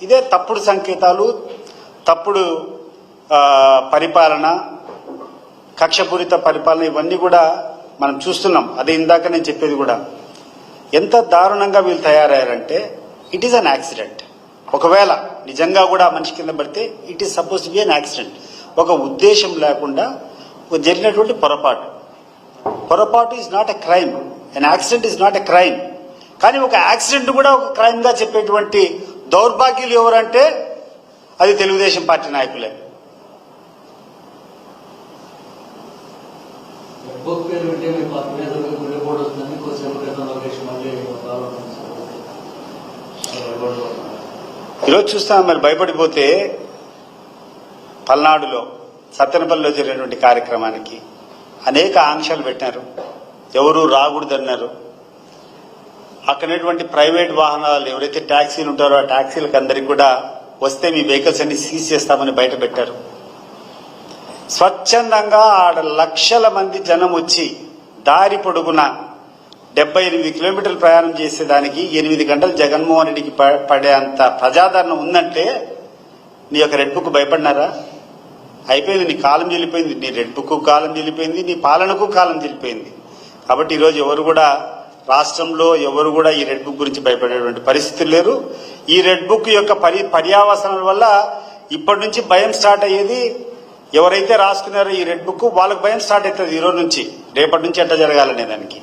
ఇదే తప్పుడు సంకేతాలు, తప్పుడు పరిపాలన, కక్షపూరిత పరిపాలన, ఇవన్నీ కూడా మనం చూస్తున్నాం. అదే ఇందాక నేను చెప్పేది కూడా. ఎంత దారుణంగా వీళ్ళు తయారయ్యారంటే ఇట్ ఈస్ అన్ యాక్సిడెంట్. ఒకవేళ నిజంగా కూడా మనిషి కింద పడితే it is suppose to be an accident. ఒక ఉద్దేశం లేకుండా జరిగినటువంటి పొరపాటు is not a crime. An accident is not a crime. కానీ ఒక యాక్సిడెంట్ కూడా ఒక క్రైమ్ గా చెప్పేటువంటి దౌర్భాగ్యులు ఎవరంటే అది తెలుగుదేశం పార్టీ నాయకులే. ఈరోజు చూస్తాం మరి భయపడిపోతే పల్నాడులో సత్తెనపల్లిలో జరిగినటువంటి కార్యక్రమానికి అనేక ఆంక్షలు పెట్టినారు. ఎవరు రాకూడదన్నారు. అక్కడటువంటి ప్రైవేట్ వాహనాలు ఎవరైతే ట్యాక్సీలు ఉంటారో ఆ ట్యాక్సీలకు అందరికి కూడా వస్తే మీ వెహికల్స్ అన్ని సీజ్ చేస్తామని బయట పెట్టారు. స్వచ్ఛందంగా ఆడ లక్షల మంది జనం వచ్చి దారి పొడుగున 78 కిలోమీటర్లు ప్రయాణం చేసేదానికి 8 గంటలు జగన్మోహన్ రెడ్డికి పడేంత ప్రజాదరణ ఉందంటే నీ యొక్క రెడ్ బుక్ భయపడినారా? అయిపోయింది, నీ కాలం చెల్లిపోయింది. నీ రెడ్ బుక్ కాలం చెల్లిపోయింది, నీ పాలనకు కాలం చెల్లిపోయింది. కాబట్టి ఈరోజు ఎవరు కూడా రాష్ట్రంలో ఎవరు కూడా ఈ రెడ్ బుక్ గురించి భయపడేటువంటి పరిస్థితులు లేరు. ఈ రెడ్ బుక్ యొక్క పర్యావసనాల వల్ల ఇప్పటి నుంచి భయం స్టార్ట్ అయ్యేది. ఎవరైతే రాసుకున్నారో ఈ రెడ్ బుక్ వాళ్ళకి భయం స్టార్ట్ అవుతుంది. ఈ రోజు నుంచి రేపటి నుంచి ఎట్లా జరగాలనే దానికి.